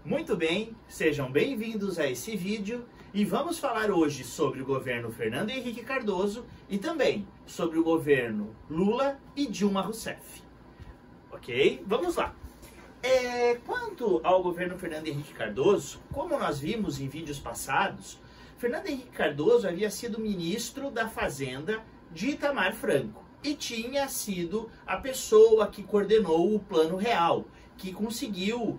Muito bem, sejam bem-vindos a esse vídeo e vamos falar hoje sobre o governo Fernando Henrique Cardoso e também sobre o governo Lula e Dilma Rousseff. Ok? Vamos lá. Quanto ao governo Fernando Henrique Cardoso, como nós vimos em vídeos passados, Fernando Henrique Cardoso havia sido ministro da Fazenda de Itamar Franco e tinha sido a pessoa que coordenou o Plano Real, que conseguiu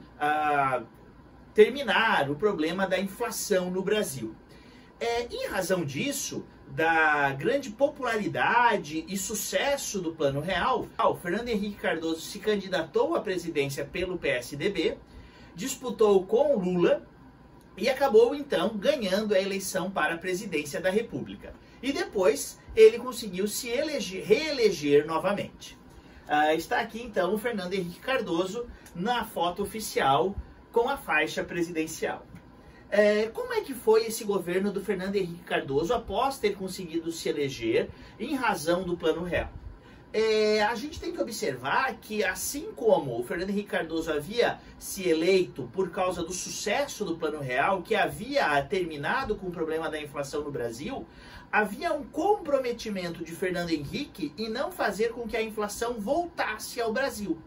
terminar o problema da inflação no Brasil. Em razão disso, da grande popularidade e sucesso do Plano Real, Fernando Henrique Cardoso se candidatou à presidência pelo PSDB, disputou com Lula e acabou então ganhando a eleição para a presidência da República. E depois ele conseguiu se reeleger novamente. Está aqui então o Fernando Henrique Cardoso na foto oficial com a faixa presidencial. Como é que foi esse governo do Fernando Henrique Cardoso após ter conseguido se eleger em razão do Plano Real? A gente tem que observar que, assim como o Fernando Henrique Cardoso havia se eleito por causa do sucesso do Plano Real, que havia terminado com o problema da inflação no Brasil, havia um comprometimento de Fernando Henrique em não fazer com que a inflação voltasse ao Brasil.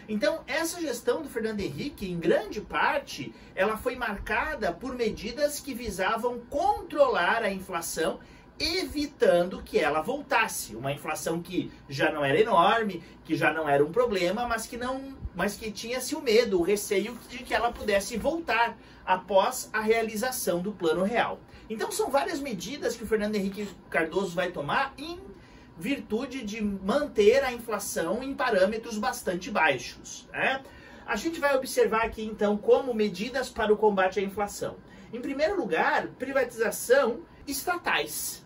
Então, essa gestão do Fernando Henrique, em grande parte, ela foi marcada por medidas que visavam controlar a inflação, evitando que ela voltasse. Uma inflação que já não era enorme, que já não era um problema, mas que tinha-se o medo, o receio de que ela pudesse voltar após a realização do Plano Real. Então, são várias medidas que o Fernando Henrique Cardoso vai tomar em virtude de manter a inflação em parâmetros bastante baixos. A gente vai observar aqui, então, como medidas para o combate à inflação. Em primeiro lugar, privatização estatais.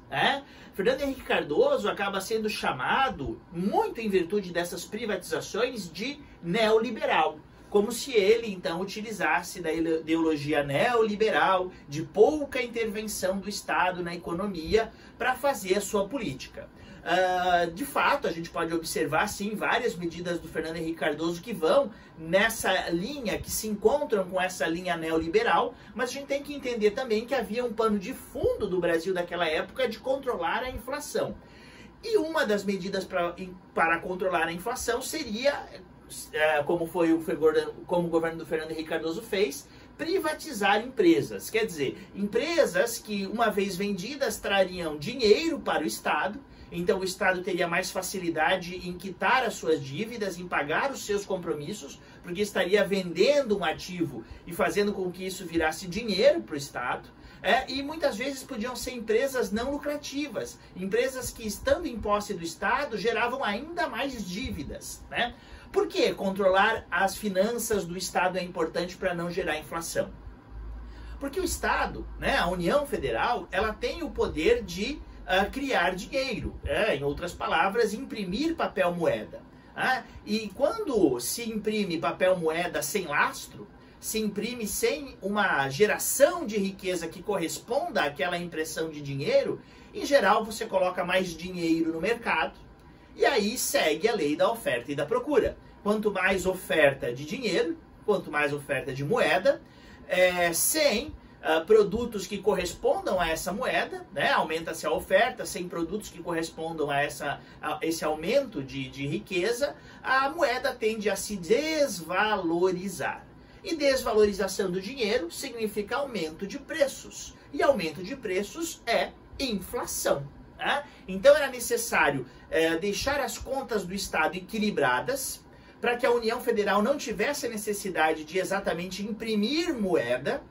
Fernando Henrique Cardoso acaba sendo chamado, muito em virtude dessas privatizações, de neoliberal. Como se ele, então, utilizasse da ideologia neoliberal, de pouca intervenção do Estado na economia, para fazer a sua política. De fato, a gente pode observar, sim, várias medidas do Fernando Henrique Cardoso que vão nessa linha, que se encontram com essa linha neoliberal, mas a gente tem que entender também que havia um pano de fundo do Brasil daquela época de controlar a inflação. E uma das medidas para controlar a inflação seria, como o governo do Fernando Henrique Cardoso fez, privatizar empresas. Quer dizer, empresas que, uma vez vendidas, trariam dinheiro para o Estado. Então o Estado teria mais facilidade em quitar as suas dívidas, em pagar os seus compromissos, porque estaria vendendo um ativo e fazendo com que isso virasse dinheiro para o Estado. E muitas vezes podiam ser empresas não lucrativas, empresas que, estando em posse do Estado, geravam ainda mais dívidas. Por que controlar as finanças do Estado é importante para não gerar inflação? Porque o Estado, a União Federal, ela tem o poder de criar dinheiro, em outras palavras, imprimir papel moeda. E quando se imprime papel moeda sem lastro, se imprime sem uma geração de riqueza que corresponda àquela impressão de dinheiro, em geral você coloca mais dinheiro no mercado e aí segue a lei da oferta e da procura. Quanto mais oferta de dinheiro, quanto mais oferta de moeda, sem produtos que correspondam a essa moeda, aumenta-se a oferta, sem produtos que correspondam a esse aumento de riqueza, a moeda tende a se desvalorizar. E desvalorização do dinheiro significa aumento de preços. E aumento de preços é inflação. Então era necessário deixar as contas do Estado equilibradas, para que a União Federal não tivesse a necessidade de exatamente imprimir moeda,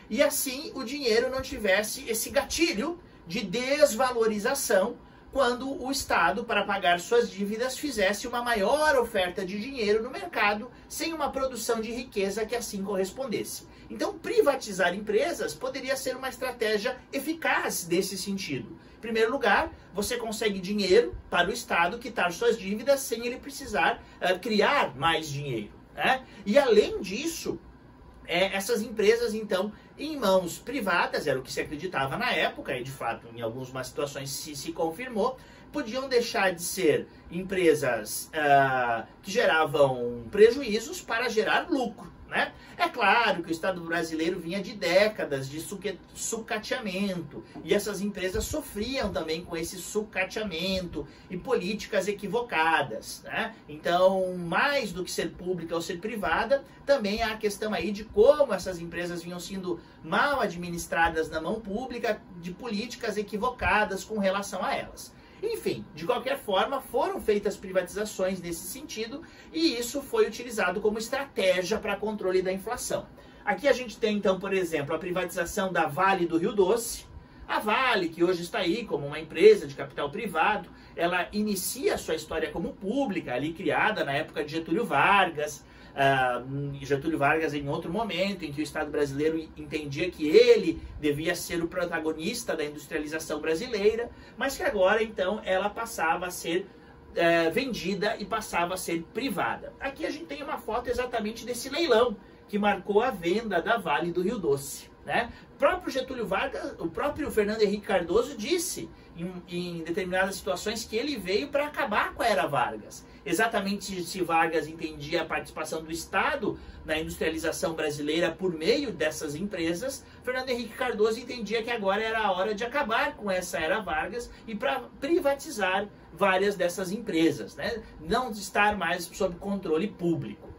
e assim o dinheiro não tivesse esse gatilho de desvalorização quando o Estado, para pagar suas dívidas, fizesse uma maior oferta de dinheiro no mercado sem uma produção de riqueza que assim correspondesse. Então, privatizar empresas poderia ser uma estratégia eficaz desse sentido. Em primeiro lugar, você consegue dinheiro para o Estado quitar suas dívidas sem ele precisar criar mais dinheiro. E além disso, essas empresas, então, em mãos privadas, era o que se acreditava na época, e de fato em algumas situações se confirmou, podiam deixar de ser empresas que geravam prejuízos para gerar lucro, né? É claro que o Estado brasileiro vinha de décadas de sucateamento, e essas empresas sofriam também com esse sucateamento e políticas equivocadas, né? Então, mais do que ser pública ou ser privada, também há a questão aí de como essas empresas vinham sendo mal administradas na mão pública, de políticas equivocadas com relação a elas. Enfim, de qualquer forma, foram feitas privatizações nesse sentido e isso foi utilizado como estratégia para controle da inflação. Aqui a gente tem, então, por exemplo, a privatização da Vale do Rio Doce. A Vale, que hoje está aí como uma empresa de capital privado, ela inicia a sua história como pública, ali criada na época de Getúlio Vargas. Getúlio Vargas em outro momento em que o Estado brasileiro entendia que ele devia ser o protagonista da industrialização brasileira, mas que agora então ela passava a ser vendida e passava a ser privada. Aqui a gente tem uma foto exatamente desse leilão que marcou a venda da Vale do Rio Doce, né? O próprio Getúlio Vargas, o próprio Fernando Henrique Cardoso disse em determinadas situações que ele veio para acabar com a era Vargas. Exatamente se Vargas entendia a participação do Estado na industrialização brasileira por meio dessas empresas, Fernando Henrique Cardoso entendia que agora era a hora de acabar com essa era Vargas e para privatizar várias dessas empresas, né? Não estar mais sob controle público.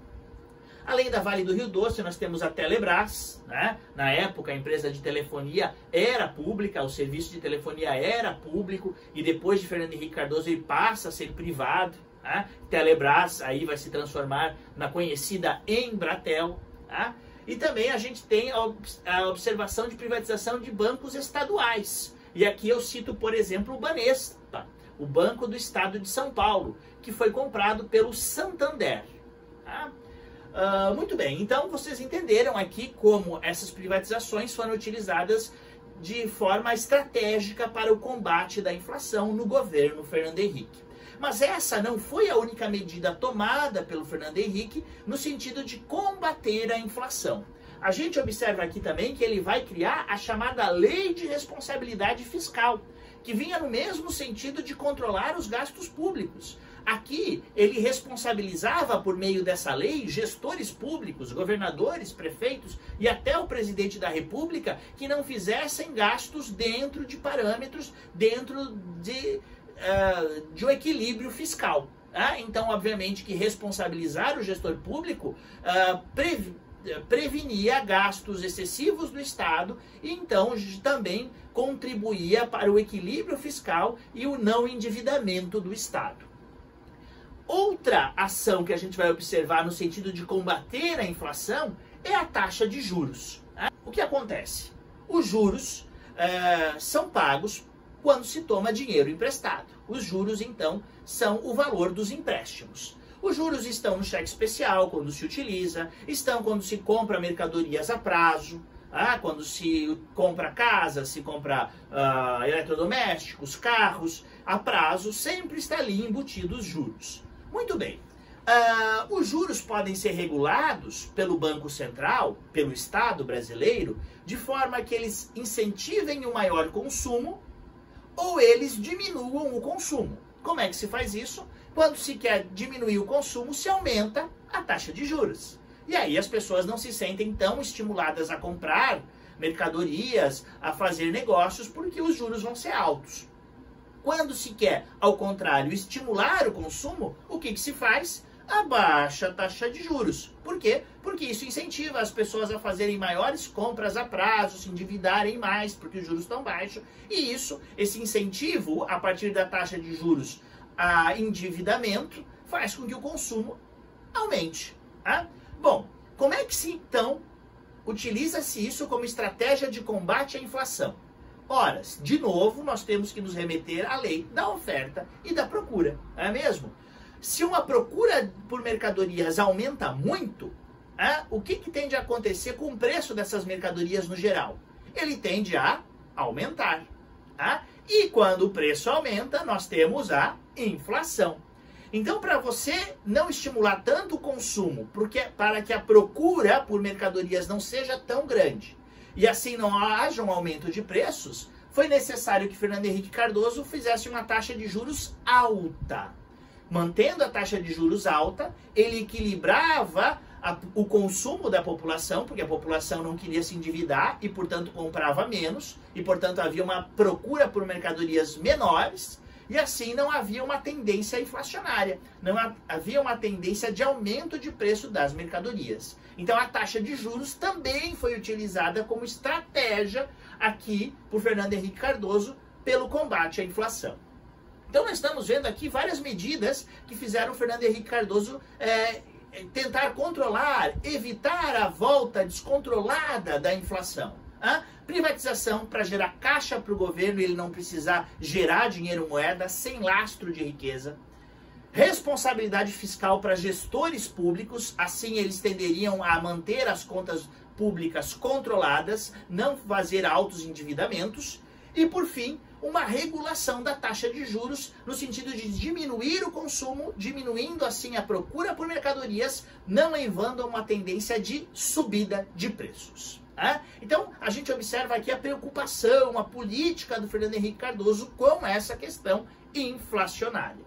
Além da Vale do Rio Doce, nós temos a Telebrás, né? Na época a empresa de telefonia era pública, o serviço de telefonia era público, e depois de Fernando Henrique Cardoso ele passa a ser privado. Né? Telebrás aí vai se transformar na conhecida Embratel. Tá? E também a gente tem a observação de privatização de bancos estaduais. E aqui eu cito, por exemplo, o Banespa, o Banco do Estado de São Paulo, que foi comprado pelo Santander. Tá? Muito bem, então vocês entenderam aqui como essas privatizações foram utilizadas de forma estratégica para o combate da inflação no governo Fernando Henrique. Mas essa não foi a única medida tomada pelo Fernando Henrique no sentido de combater a inflação. A gente observa aqui também que ele vai criar a chamada Lei de Responsabilidade Fiscal, que vinha no mesmo sentido de controlar os gastos públicos. Aqui, ele responsabilizava por meio dessa lei gestores públicos, governadores, prefeitos e até o presidente da República que não fizessem gastos dentro de parâmetros, dentro de um equilíbrio fiscal. Então, obviamente, que responsabilizar o gestor público prevenia gastos excessivos do Estado e então também contribuía para o equilíbrio fiscal e o não endividamento do Estado. Outra ação que a gente vai observar no sentido de combater a inflação é a taxa de juros. O que acontece? Os juros são pagos quando se toma dinheiro emprestado. Os juros, então, são o valor dos empréstimos. Os juros estão no cheque especial, quando se utiliza, estão quando se compra mercadorias a prazo, quando se compra casa, se compra eletrodomésticos, carros, a prazo, sempre está ali embutido os juros. Muito bem. Os juros podem ser regulados pelo Banco Central, pelo Estado brasileiro, de forma que eles incentivem o maior consumo ou eles diminuam o consumo. Como é que se faz isso? Quando se quer diminuir o consumo, se aumenta a taxa de juros. E aí as pessoas não se sentem tão estimuladas a comprar mercadorias, a fazer negócios, porque os juros vão ser altos. Quando se quer, ao contrário, estimular o consumo, o que se faz? Abaixa a taxa de juros. Por quê? Porque isso incentiva as pessoas a fazerem maiores compras a prazo, se endividarem mais, porque os juros estão baixos. E esse incentivo, a partir da taxa de juros a endividamento, faz com que o consumo aumente. Bom, como é que se, então, utiliza-se isso como estratégia de combate à inflação? Ora, de novo, nós temos que nos remeter à lei da oferta e da procura, não é mesmo? Se uma procura por mercadorias aumenta muito, o que tende a acontecer com o preço dessas mercadorias no geral? Ele tende a aumentar. E quando o preço aumenta, nós temos a inflação. Então, para você não estimular tanto o consumo, para que a procura por mercadorias não seja tão grande, e assim não haja um aumento de preços, foi necessário que Fernando Henrique Cardoso fizesse uma taxa de juros alta. Mantendo a taxa de juros alta, ele equilibrava o consumo da população, porque a população não queria se endividar e, portanto, comprava menos, e, portanto, havia uma procura por mercadorias menores, e assim não havia uma tendência inflacionária, não havia uma tendência de aumento de preço das mercadorias. Então a taxa de juros também foi utilizada como estratégia aqui por Fernando Henrique Cardoso pelo combate à inflação. Então nós estamos vendo aqui várias medidas que fizeram Fernando Henrique Cardoso tentar controlar, evitar a volta descontrolada da inflação. Privatização para gerar caixa para o governo e ele não precisar gerar dinheiro moeda sem lastro de riqueza. Responsabilidade fiscal para gestores públicos, assim eles tenderiam a manter as contas públicas controladas, não fazer altos endividamentos. E por fim, uma regulação da taxa de juros no sentido de diminuir o consumo, diminuindo assim a procura por mercadorias, não levando a uma tendência de subida de preços. Então, a gente observa aqui a preocupação, a política do Fernando Henrique Cardoso com essa questão inflacionária.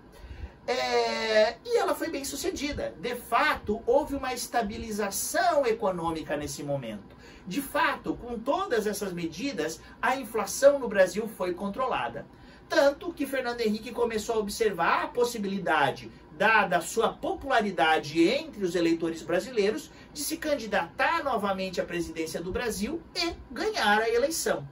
E ela foi bem sucedida. De fato, houve uma estabilização econômica nesse momento. De fato, com todas essas medidas, a inflação no Brasil foi controlada. Tanto que Fernando Henrique começou a observar a possibilidade, dada a sua popularidade entre os eleitores brasileiros, de se candidatar novamente à presidência do Brasil e ganhar a eleição.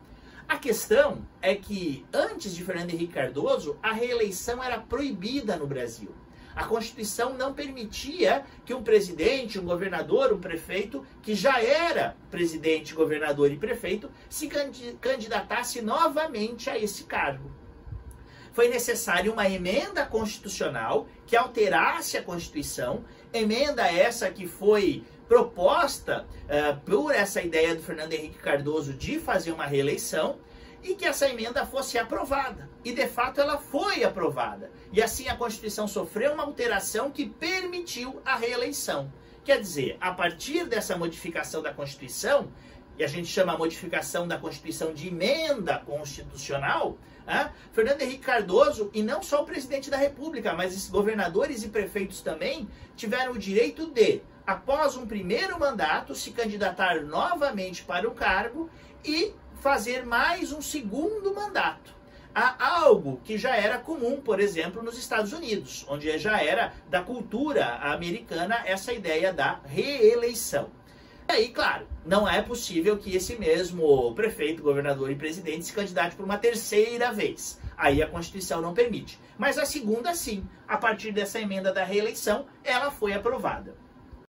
A questão é que, antes de Fernando Henrique Cardoso, a reeleição era proibida no Brasil. A Constituição não permitia que um presidente, um governador, um prefeito, que já era presidente, governador e prefeito, se candidatasse novamente a esse cargo. Foi necessária uma emenda constitucional que alterasse a Constituição, emenda essa que foi proposta por essa ideia do Fernando Henrique Cardoso de fazer uma reeleição, e que essa emenda fosse aprovada. E de fato ela foi aprovada. E assim a Constituição sofreu uma alteração que permitiu a reeleição. Quer dizer, a partir dessa modificação da Constituição, e a gente chama a modificação da Constituição de emenda constitucional, Fernando Henrique Cardoso, e não só o presidente da República, mas os governadores e prefeitos também, tiveram o direito de, após um primeiro mandato, se candidatar novamente para o cargo e fazer mais um segundo mandato. Algo que já era comum, por exemplo, nos Estados Unidos, onde já era da cultura americana essa ideia da reeleição. E aí, claro, não é possível que esse mesmo prefeito, governador e presidente se candidate por uma terceira vez. Aí a Constituição não permite. Mas a segunda, sim. A partir dessa emenda da reeleição, ela foi aprovada.